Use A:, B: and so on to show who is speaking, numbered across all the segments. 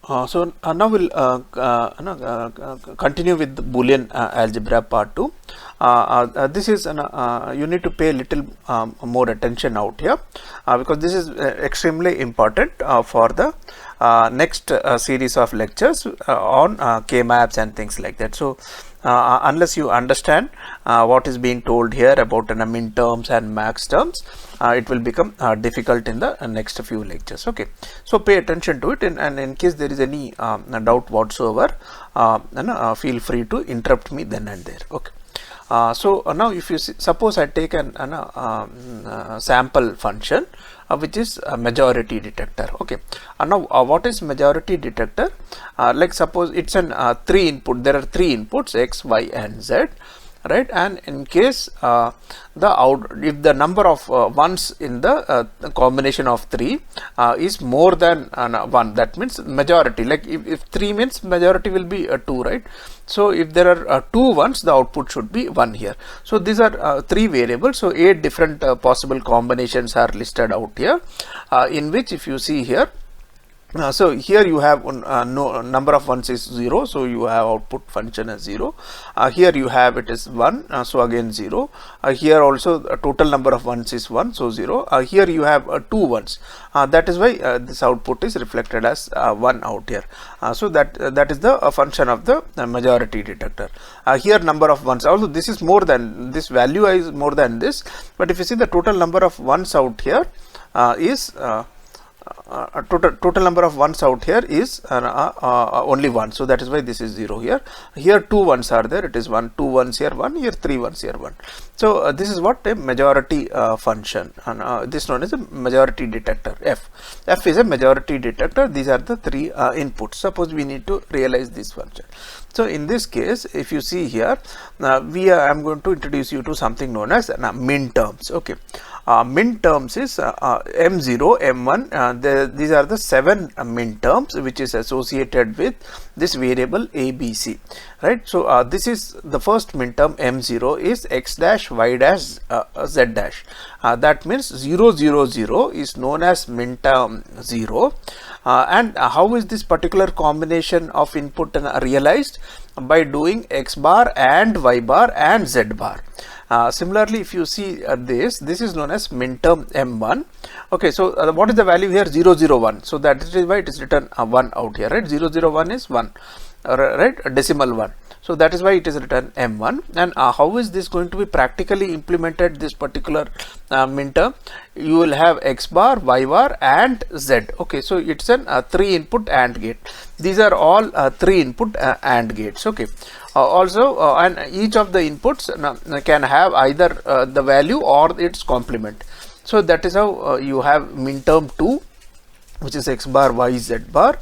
A: Now we'll continue with the Boolean algebra part 2. This is you need to pay a little more attention out here because this is extremely important for the next series of lectures on K-maps and things like that. So unless you understand what is being told here about Minterms and Maxterms, it will become difficult in the next few lectures. Okay, so pay attention to it, and in case there is any doubt whatsoever, feel free to interrupt me then and there. Okay. So now if you suppose I take an sample function which is a majority detector. Okay, now what is majority detector? Like suppose it's an 3 input, there are 3 inputs x, y and z, right? And in case if the number of ones in the combination of 3 is more than 1, that means majority. Like if 3 means majority will be 2, right? So if there are 2 ones, the output should be 1 here. So these are 3 variables. So 8 different possible combinations are listed out here, in which if you see here, so here you have no number of ones is 0, so you have output function as 0. Here you have it is 1, so again 0. Here also total number of ones is 1, so 0. Here you have 2 ones, that is why this output is reflected as 1 out here. So that is the function of the majority detector. Here number of ones, also this is more than this value is more than this, but if you see the total number of ones out here is total number of ones out here is only 1, so that is why this is 0 here. Here 2 ones are there, it is 1, 2 ones here 1, here 3 ones here 1. So this is what a majority function, and this is known as a majority detector. F is a majority detector. These are the 3 inputs. Suppose we need to realize this function. So in this case, if you see here, I'm going to introduce you to something known as Minterms. Okay. Minterms is M0, M1, these are the 7 minterms which is associated with this variable ABC, right? So this is the first minterm M0 is x dash, y dash, z dash. That means 0, 0, 0 is known as minterm 0. And how is this particular combination of input realized? By doing x bar and y bar and z bar. Similarly, if you see this is known as minterm M1. Okay, so what is the value here? 0, 0, 1. So that is why it is written 1 out here, right? 0, 0, 1 is 1, right? Decimal 1. So that is why it is written M1. And how is this going to be practically implemented, this particular minterm? You will have x bar, y bar and z. Okay, so it's an 3 input AND gate. These are all 3 input AND gates. Okay. Also, and each of the inputs can have either the value or its complement. So that is how you have minterm 2, which is x bar, y, z bar.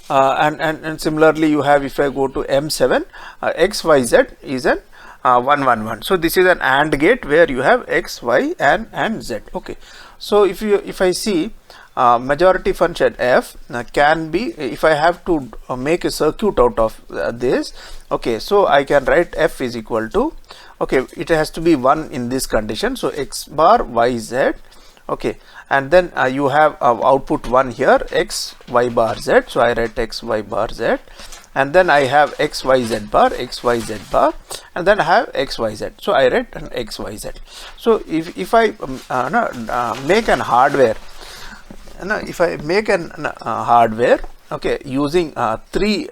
A: And similarly you have, if I go to M7, x, y, z is an 1, 1, 1. So this is an AND gate where you have x, y and z. Okay. So if I see majority function f can be, if I have to make a circuit out of this, okay, so I can write f is equal to, okay, it has to be 1 in this condition, so x bar, y, z. Okay, and then you have output 1 here, x, y bar, z. So I write x, y bar, z, and then I have x, y, z bar, x, y, z bar, and then I have x, y, z. So I write an x, y, z. So if I make an hardware, if I make an hardware, okay, using 3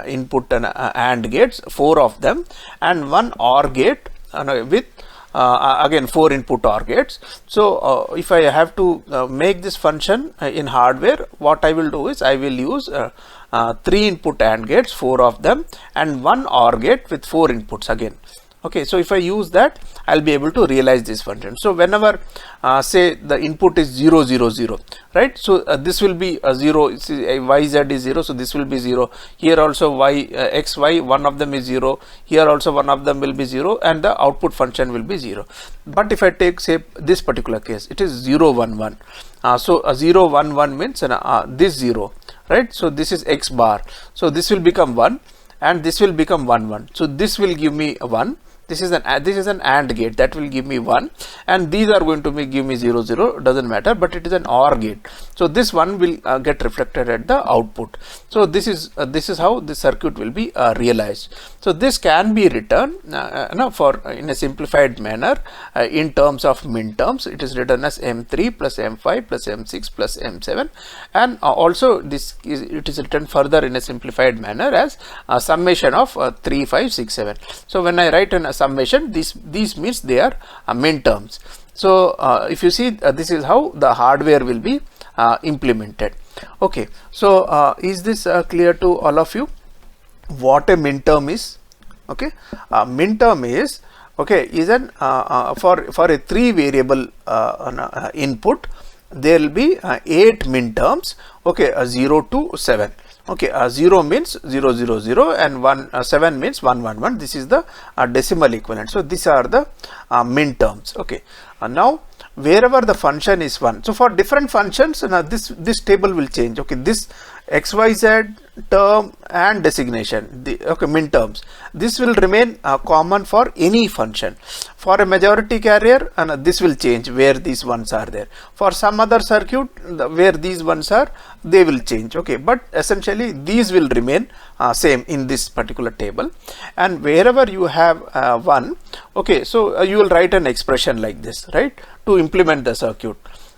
A: input AND gates, 4 of them, and 1 OR gate with again 4 input OR gates. So if I have to make this function in hardware, what I will do is I will use 3 input AND gates, 4 of them, and 1 OR gate with 4 inputs again. Okay, so if I use that, I'll be able to realize this function. So whenever say the input is 0, 0, 0, right? So this will be 0, y, z is 0, so this will be 0. Here also y, x, y, one of them is 0. Here also one of them will be 0, and the output function will be 0. But if I take, say, this particular case, it is 0, 1, 1. So 0, 1, 1 means this 0, right? So this is x bar. So this will become 1, and this will become 1, 1. So this will give me 1. this is an AND gate, that will give me 1, and these are going to give me 0 0, doesn't matter, but it is an OR gate. So this one will get reflected at the output. So this is how the circuit will be realized. So this can be written in a simplified manner in terms of Minterms. It is written as M3 plus M5 plus M6 plus M7, and also it is written further in a simplified manner as summation of 3 5 6 7. So when I write in a summation, these means they are Minterms. So if you see, this is how the hardware will be implemented. Okay, so is this clear to all of you what a Minterm is? Okay, Minterm is an for a 3 variable input, there will be 8 Minterms. Okay, 0 to 7. Okay, 0 means 0 0 0 and 7 means 1 1 1. This is the decimal equivalent. So these are the Minterms. Okay, now wherever the function is 1, so for different functions, this table will change. Okay, this XYZ term and designation, Minterms, this will remain common for any function. For a majority carrier, this will change where these ones are there. For some other circuit where these ones are, they will change. Okay, but essentially these will remain same in this particular table. And wherever you have 1, okay, so you will write an expression like this, right, to implement the circuit.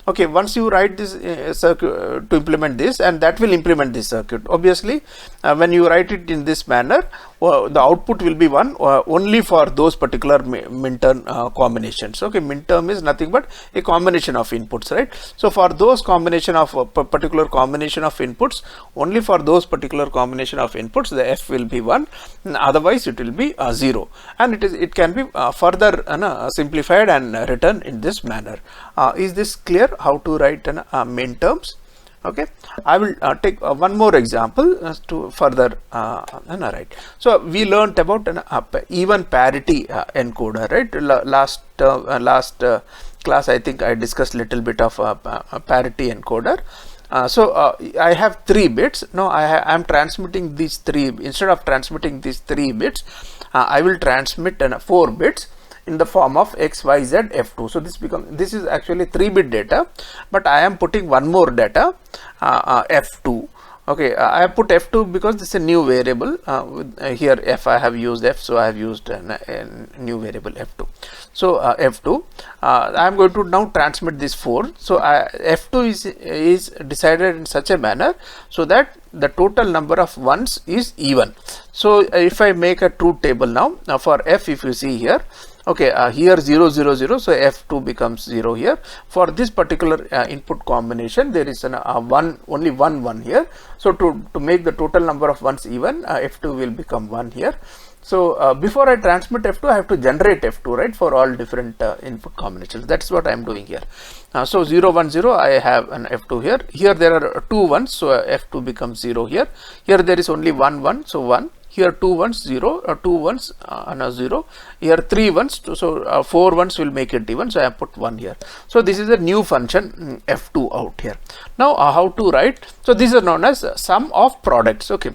A: Okay, once you write this circuit to implement this, and that will implement this circuit. Obviously, when you write it in this manner, the output will be 1 only for those particular Minterm combinations. Okay, Minterm is nothing but a combination of inputs, right? So for those combination of particular combination of inputs, only for those particular combination of inputs, the f will be 1, otherwise it will be 0, and it can be further simplified and written in this manner. Is this clear how to write Minterms? Okay, I will take one more example to further write. So we learnt about an even parity encoder, right? Last class I think I discussed little bit of parity encoder. So I have 3 bits. Now I am transmitting these 3. Instead of transmitting these 3 bits, I will transmit 4 bits in the form of x, y, z, f2. So this is actually 3-bit data, but I am putting one more data, f2. Okay, I have put f2 because this is a new variable. Here f, I have used f, so I have used a new variable f2. So f2, I am going to now transmit this 4. So f2 is decided in such a manner so that the total number of ones is even. So if I make a truth table now, for f, if you see here, okay, here 0 0 0, so f2 becomes 0 here. For this particular input combination, there is only one here. So to make the total number of ones even, f2 will become 1 here. So before I transmit f2, I have to generate f2, right, for all different input combinations. That's what I am doing here. So 0 1 0, I have an f2 here. Here there are 2 ones, so f2 becomes 0 here. Here there is only 1 1, so 1. Here 2 ones 0, 2 ones 0. Here 3 ones, so 4 ones will make it even. So I have put 1 here. So this is a new function f2 out here. Now how to write? So this is known as sum of products. Okay.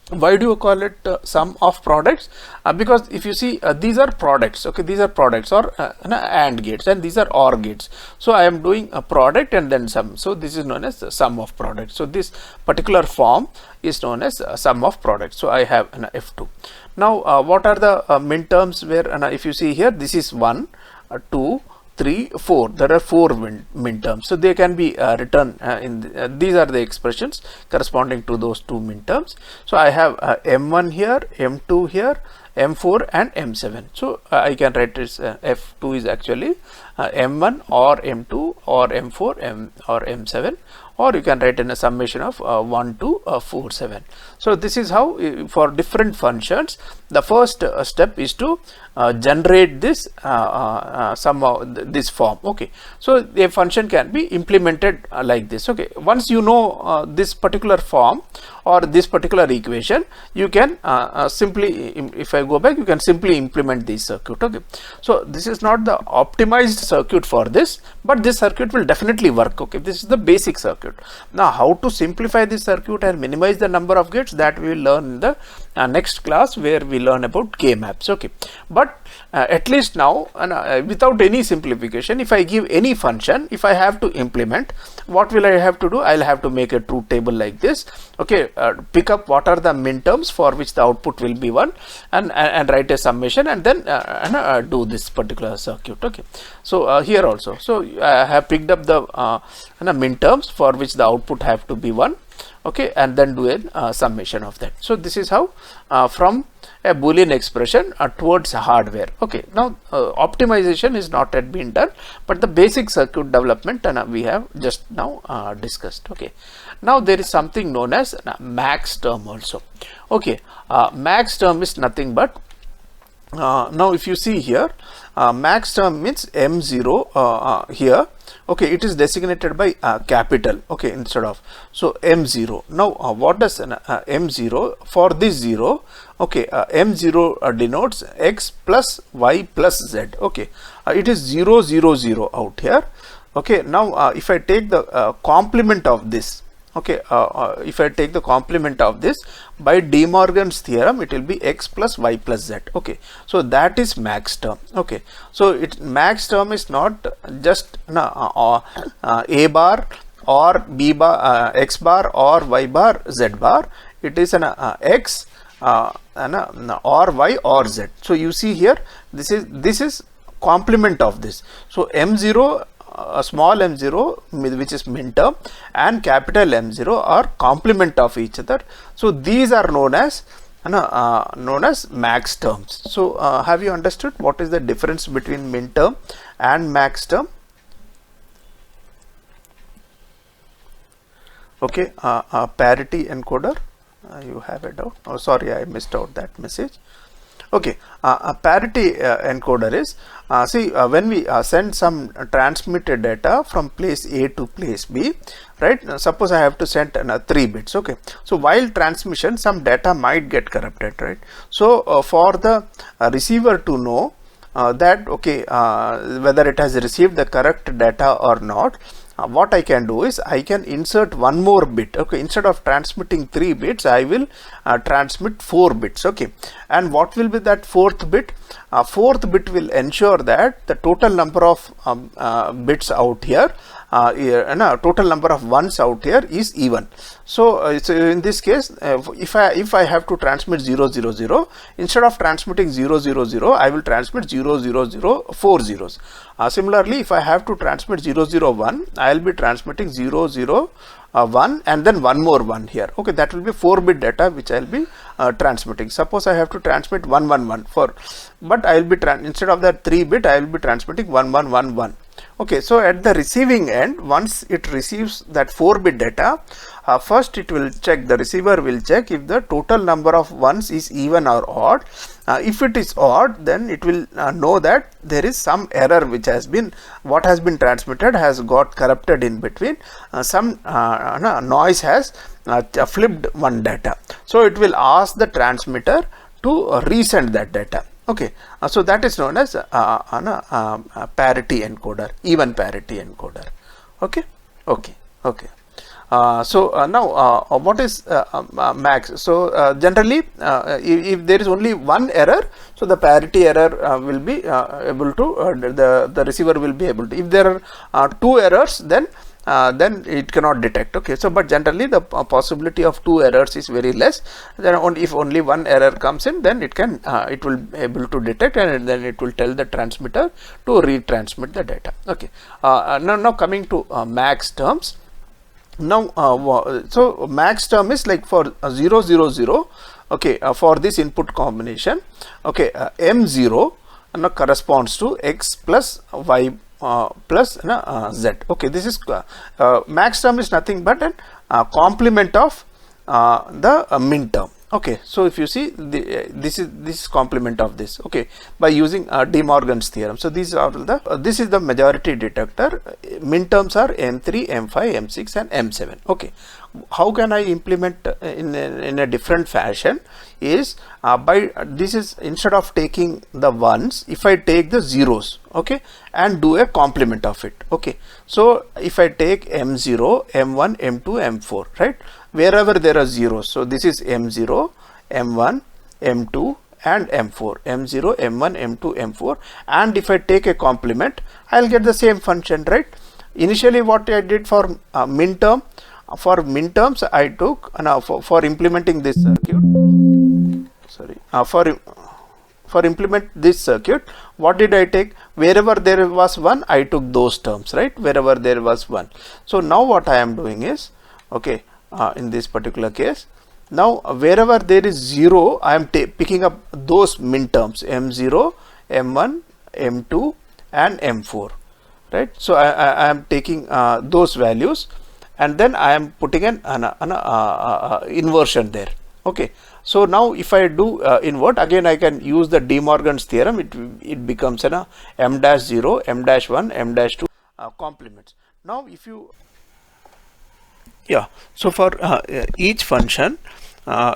A: Why do you call it sum of products? Because if you see, these are products. Okay, these are products or AND gates, and these are OR gates. So I am doing a product and then sum. So this is known as the sum of products. So this particular form is known as sum of products. So I have an f2. Now what are the Minterms where if you see here, this is 1, 2, 3, 4. There are 4 Minterms. So they can be written in these are the expressions corresponding to those 2 Minterms. So I have M1 here, M2 here, M4 and M7. So I can write this F2 is actually M1 or M2 or M4 or M7, or you can write in a summation of 1 to 4 7. So this is how for different functions the first step is to generate this this form. Okay, so a function can be implemented like this. Okay, once you know this particular form or this particular equation, you can simply, if I go back, you can simply implement this circuit. Okay, so this is not the optimized circuit for this, but this circuit will definitely work. Okay, this is the basic circuit. Now how to simplify this circuit and minimize the number of gates, that we will learn in the next class where we learn about K maps. Okay, but at least now without any simplification, if I give any function, if I have to implement, what will I have to do? I'll have to make a truth table like this. Okay, pick up what are the minterms for which the output will be 1, and write a summation, and then do this particular circuit. Okay, so here also, so I have picked up the minterms for which the output have to be 1. Okay, and then do a summation of that. So this is how from a Boolean expression towards hardware. Okay, now optimization is not yet been done, but the basic circuit development we have just now discussed. Okay, now there is something known as Maxterm also. Okay, Maxterm is nothing but now if you see here, Maxterm means M0 here. Okay, it is designated by capital, okay, instead of, so M0. Now what does M0 for this 0? Okay, M0 denotes x plus y plus z. Okay, it is 0 0 0 out here. Okay, now if I take the complement of this, okay, if I take the complement of this by De Morgan's theorem, it will be x plus y plus z. Okay, so that is Maxterm. Okay, so Maxterm is not just a bar or b bar, x bar or y bar, z bar. It is an x or y or z. So you see here, this is complement of this. So M0, small m0, which is minterm, and capital M0 are complement of each other. So these are known as Maxterms. So have you understood what is the difference between minterm and Maxterm? Okay, parity encoder, you have a doubt? Oh, sorry, I missed out that message. Okay, a parity encoder is, see, when we send some transmitted data from place A to place B, right? Suppose I have to send 3 bits. Okay, so while transmission, some data might get corrupted, right? So for the receiver to know that, okay, whether it has received the correct data or not, what I can do is I can insert one more bit. Okay, instead of transmitting 3 bits, I will transmit 4 bits. Okay, and what will be that 4th bit? 4th bit will ensure that the total number of bits out here, total number of ones out here is even. So, so in this case, if I have to transmit 0 0 0, instead of transmitting 0 0 0, I will transmit 0 0 0 4 zeros. Similarly, if I have to transmit 0 0 1, I will be transmitting 0 0 1 and then one more 1 here. Okay, that will be 4-bit data which I will be transmitting. Suppose I have to transmit 1 1 1 for, but I will be instead of that 3-bit, I will be transmitting 1 1 1 1. Okay, so at the receiving end, once it receives that 4-bit data, first it will check, the receiver will check if the total number of ones is even or odd. If it is odd, then it will know that there is some error which has been, what has been transmitted has got corrupted in between, some noise has flipped one data. So it will ask the transmitter to resend that data. Okay, so that is known as parity encoder, even parity encoder. Okay, okay, okay. So now what is max? So generally if there is only one error, so the parity error will be able to, the receiver will be able to. If there are 2 errors, then it cannot detect. Okay, so but generally the possibility of 2 errors is very less. Then only if only one error comes in, then it can it will be able to detect, and then it will tell the transmitter to retransmit the data. Okay, now coming to Maxterms. Now so Maxterm is like for 0 0 0. Okay, for this input combination, okay, M0 corresponds to x plus y plus z. Okay, this is Maxterm is nothing but a complement of the minterm. Okay, so if you see this is complement of this. Okay, by using De Morgan's theorem. So these are the this is the majority detector. Minterms are M3, M5, M6 and M7. Okay, how can I implement in a different fashion is by this is, instead of taking the ones, if I take the zeros, okay, and do a complement of it. Okay, so if I take M0, M1, M2, M4, right, wherever there are zeros, so this is M0, M1, M2 and M4, M0, M1, M2, M4, and if I take a complement, I'll get the same function, right? Initially what I did for minterm, for minterms I took for implementing this circuit, for implement this circuit, what did I take? Wherever there was 1, I took those terms, right? Wherever there was 1. So now what I am doing is, okay, in this particular case, now wherever there is 0, I am picking up those minterms M0, M1, M2 and M4, right? So I am taking those values, and then I am putting an inversion there. Okay, so now if I do invert, again I can use the De Morgan's theorem. It becomes an m-0, m-1, m-2 complements. Now if you, so for each function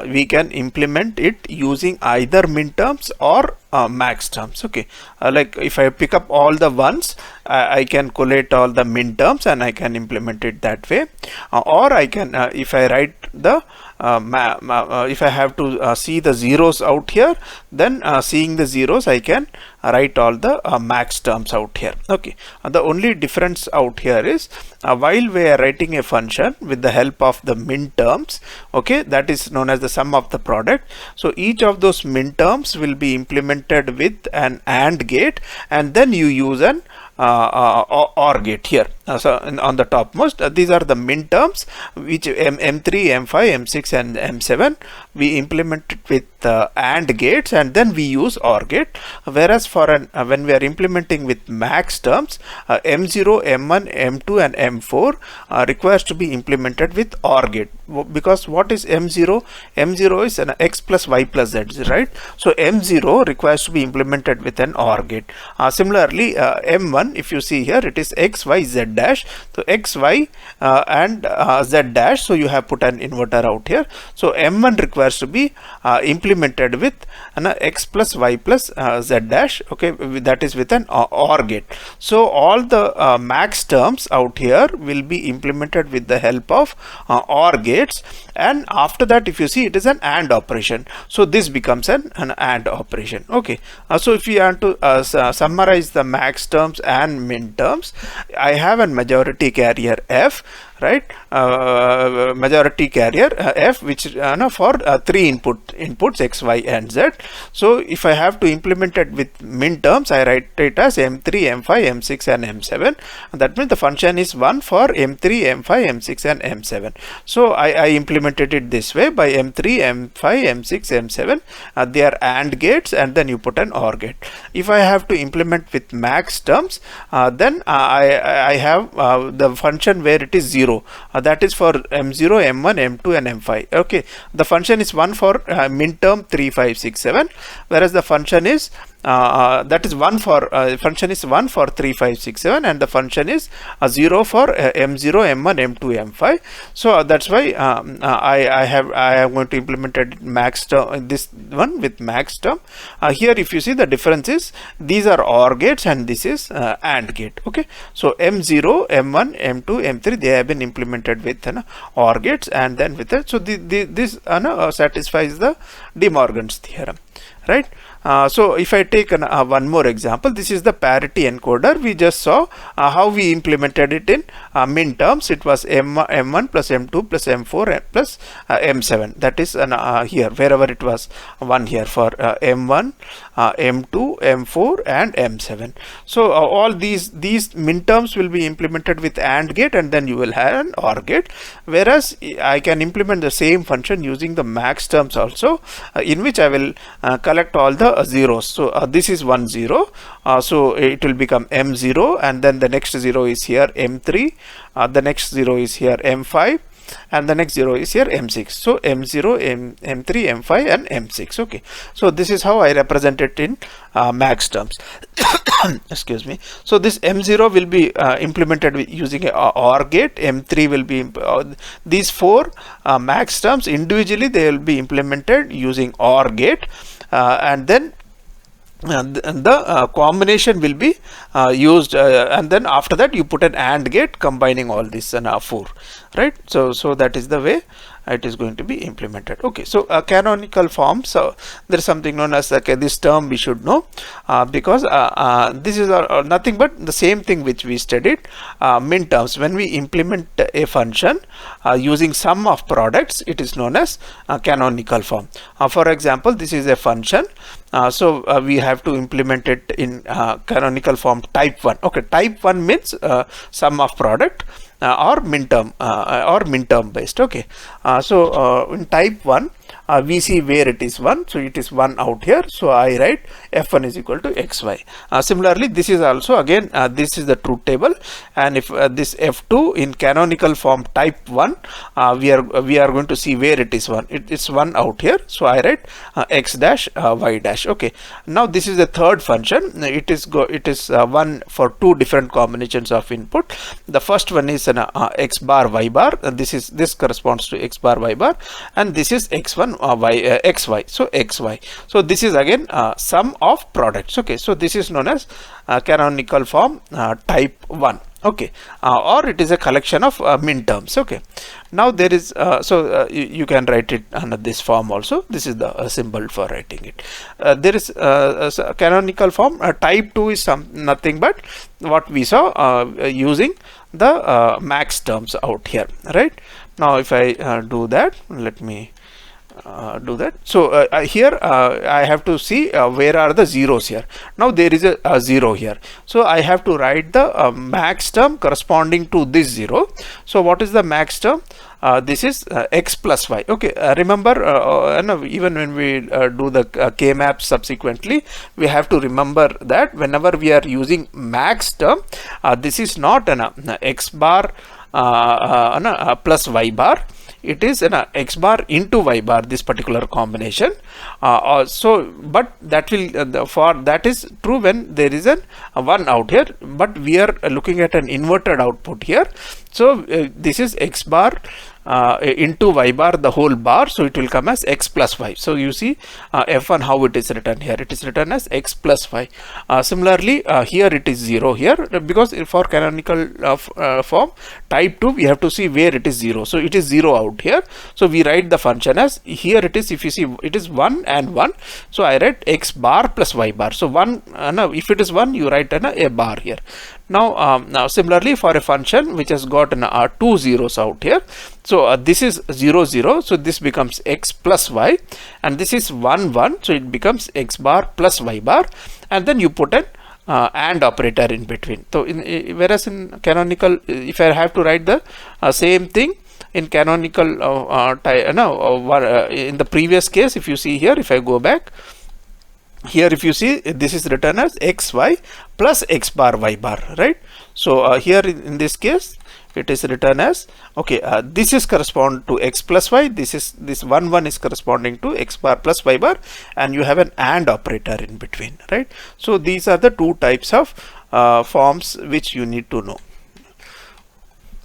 A: we can implement it using either minterms or maxterms. Okay, like if I pick up all the ones, I can collate all the minterms and I can implement it that way, or I can if I write the if I have to see the zeros out here, then seeing the zeros I can write all the max terms out here. Okay, the only difference out here is while we are writing a function with the help of the minterms, okay, that is known as the sum of the product. So each of those minterms will be implemented with an AND gate, and then you use an OR gate here. So on the topmost, these are the minterms, which M3, M5, M6 and M7 we implement it with AND gates, and then we use OR gate. Whereas for when we are implementing with max terms, M0, M1, M2 and M4 requires to be implemented with OR gate, because what is M0? M0 is an x plus y plus z, right? So M0 requires to be implemented with an OR gate. Similarly, M1, if you see here, it is x, y, z dash. So x, y and z dash. So you have put an inverter out here. So M1 requires to be implemented with an x plus y plus z dash. Okay, that is with an OR gate. So all the max terms out here will be implemented with the help of OR gates, and after that, if you see, it is an AND operation. So this becomes an AND operation. Okay, so if you want to summarize the max terms and min terms, I have a majority carrier F, right? Majority carrier F, which for 3 inputs x, y and z. So if I have to implement it with min terms, I write it as M3, M5, M6 and M7. That means the function is 1 for M3, M5, M6 and M7. So I implemented it this way by M3, M5, M6, M7. They are AND gates, and then you put an OR gate. If I have to implement with max terms, then I have the function where it is 0. That is for M0, M1, M2 and M5. Okay, the function is 1 for minterm 3, 5, 6, 7, whereas the function is that is 1 for function is 1 for 3, 5, 6, 7, and the function is 0 for M0, M1, M2, M5. So that's why I am going to implement max term, this one with max term. Here if you see, the difference is these are OR gates and this is AND gate. Okay, so M0, M1, M2, M3 they have been implemented with OR gates, and then with it. So this satisfies the De Morgan's theorem, right? So if I take one more example, this is the parity encoder. We just saw how we implemented it in min terms. It was M1 plus M2 plus M4 plus M7. That is here, wherever it was 1 here for M1, M2, M4 and M7. So all these min terms will be implemented with AND gate, and then you will have an OR gate. Whereas I can implement the same function using the max terms also, in which I will collect all the zeros. So this is 1 0, so it will become M0, and then the next 0 is here M3, the next 0 is here M5, and the next 0 is here M6. So M0, M3, M5 and M6. Okay, so this is how I represent it in max terms. Excuse me. So this M0 will be implemented with using a OR gate. M3 will be these 4 max terms individually, they will be implemented using OR gate, and then the combination will be used, and then after that you put an AND gate combining all this 4, right? So that is the way it is going to be implemented. Okay, so canonical form. So there is something known as this term we should know, because this is nothing but the same thing which we studied, Minterms. When we implement a function using sum of products, it is known as canonical form. For example, this is a function. So we have to implement it in canonical form type 1. Okay, type 1 means sum of product or minterm based. Okay, so in type 1 we see where it is 1, so it is 1 out here, so I write f1 is equal to xy. Similarly, this is also again this is the truth table, and if this f2 in canonical form type 1, we are going to see where it is 1. It's 1 out here, so I write x dash y dash. Okay, now this is the third function. It is 1 for 2 different combinations of input. The first one is an x bar y bar. This corresponds to x bar y bar, and this is x1 xy, so xy. So this is again sum of products. Okay, so this is known as canonical form type 1. Okay, or it is a collection of minterms. Okay, now there is you can write it under this form also. This is the symbol for writing it. There is canonical form type 2 is nothing but what we saw using the Maxterms out here, right? Now if I do that, let me do that. So here I have to see where are the zeros here. Now there is a 0 here, so I have to write the max term corresponding to this 0. So what is the max term? This is x plus y. Okay, remember even when we do the k map subsequently, we have to remember that whenever we are using max term, this is not an x bar plus y bar. It is an x bar into y bar, this particular combination. So but that will for that is true when there is a 1 out here, but we are looking at an inverted output here. So this is x bar into y bar, the whole bar, so it will come as x plus y. So you see f1 how it is written here. It is written as x plus y. Similarly, here it is 0 here, because for canonical form type 2 we have to see where it is 0. So it is 0 out here, so we write the function as here it is, if you see it is 1 and 1, so I write x bar plus y bar. So 1 now if it is 1, you write a bar here. Now similarly for a function which has got 2 zeros out here, so this is 0 0, so this becomes x plus y, and this is 1 1, so it becomes x bar plus y bar, and then you put an and operator in between. So whereas in canonical, if I have to write the same thing in canonical in the previous case, if you see here, if I go back here, if you see, this is written as xy plus x bar y bar, right? So here in this case it is written as, okay, this is correspond to x plus y, this 1 1 is corresponding to x bar plus y bar, and you have an and operator in between, right? So these are the 2 types of forms which you need to know.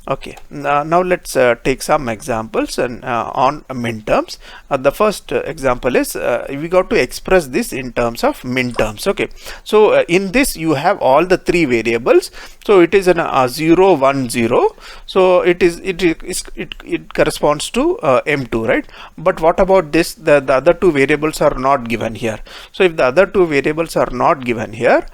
A: Okay, now let's take some examples and on minterms. The first example is we got to express this in terms of minterms. Okay, so in this you have all the 3 variables. So it is an 0 1 0. So it corresponds to m2, right? But what about this? The other 2 variables are not given here. So if the other 2 variables are not given here,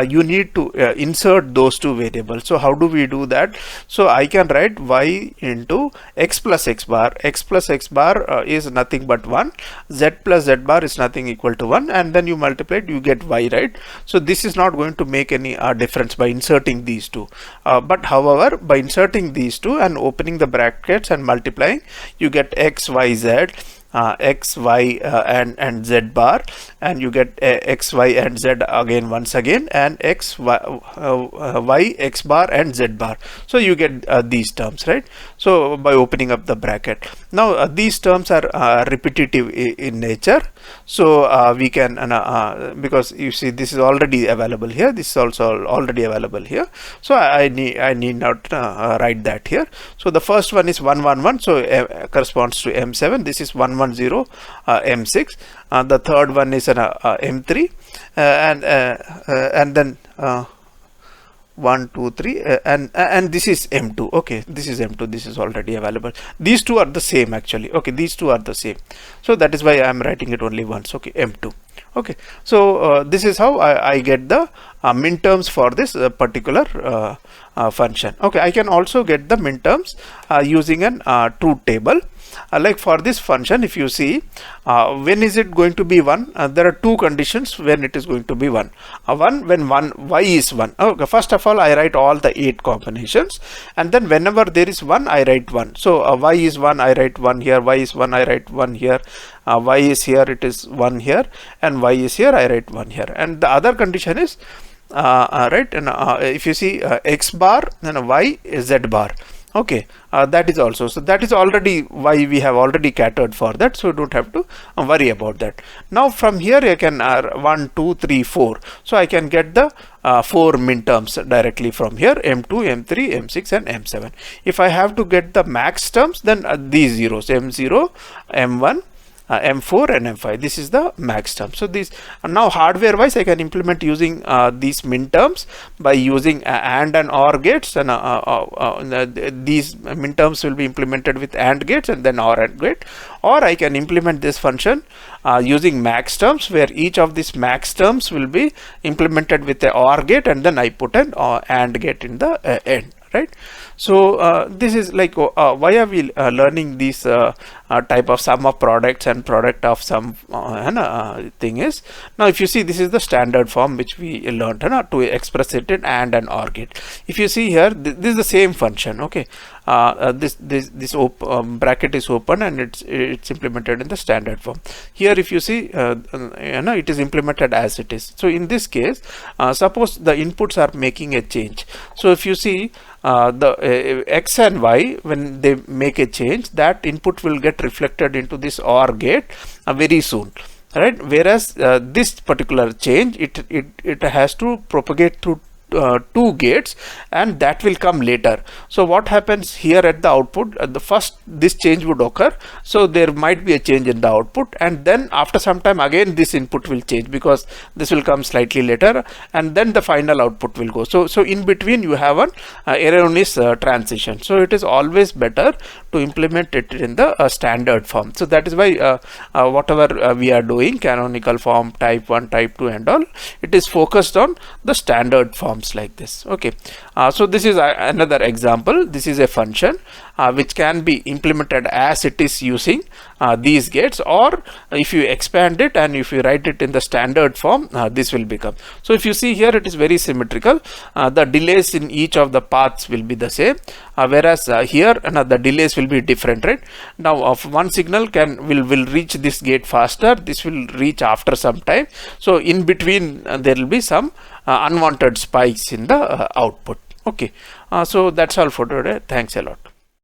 A: you need to insert those 2 variables. So how do we do that? So I can write y into x plus x bar. X plus x bar is nothing but 1. Z plus z bar is nothing equal to 1, and then you multiply it, you get y, right? So this is not going to make any difference by inserting these 2. But however, by inserting these 2 and opening the brackets and multiplying, you get x y z. X, y and z bar, and you get x, y and z again once again, and x, y, x bar and z bar. So you get these terms, right? So by opening up the bracket. Now these terms are repetitive in nature, so we can because you see this is already available here, this is also already available here, so I need not write that here. So the first one is 1 1 1, so corresponds to m7. This is 1 1 0 m6. The third one is an m3, and then 1 2 3 and this is M2. Okay, this is M2, this is already available. These two are the same actually. Okay, these two are the same, so that is why I am writing it only once. Okay, M2. Okay, so this is how I get the minterms for this particular function. Okay, I can also get the minterms using an truth table. Like for this function, if you see, when is it going to be 1? There are two conditions when it is going to be 1. One, when y is 1. Okay, first of all, I write all the 8 combinations, and then whenever there is 1, I write 1. So y is 1, I write 1 here, y is 1, I write 1 here, y is here, it is 1 here, and y is here, I write 1 here. And the other condition is right, and if you see x bar, then y is z bar. Okay, that is also, so that is already why we have already catered for that, so you don't have to worry about that. Now from here I can 1 2 3 4, so I can get the 4 minterms directly from here, M2, M3, M6 and M7. If I have to get the max terms, then these zeros, M0, M1, M4 and M5, this is the max term. So these now hardware wise I can implement using these minterms by using AND and OR gates, and these minterms will be implemented with AND gates and then OR AND gate, or I can implement this function using max terms, where each of these max terms will be implemented with a OR gate and then I put an AND gate in the end. Right, so this is like why are we learning these type of sum of products and product of sum thing is, now if you see, this is the standard form which we learned to express it in AND and OR gate. If you see here, this is the same function. Okay, this bracket is open and it's implemented in the standard form. Here if you see, it is implemented as it is. So in this case, suppose the inputs are making a change. So if you see, the x and y, when they make a change, that input will get reflected into this OR gate very soon, right? Whereas this particular change, it has to propagate through 2 gates, and that will come later. So what happens here at the output, the first this change would occur, so there might be a change in the output, and then after some time again this input will change because this will come slightly later, and then the final output will go. So in between you have an erroneous transition. So it is always better to implement it in the standard form. So that is why whatever we are doing, canonical form, type 1, type 2 and all, it is focused on the standard form like this. Okay, so this is another example. This is a function which can be implemented as it is using these gates, or if you expand it and if you write it in the standard form, this will become. So if you see here, it is very symmetrical. The delays in each of the paths will be the same, whereas here the delays will be different, right? Now of one signal will reach this gate faster, this will reach after some time, so in between there will be some unwanted spikes in the output. Okay, so that's all for today. Thanks a lot.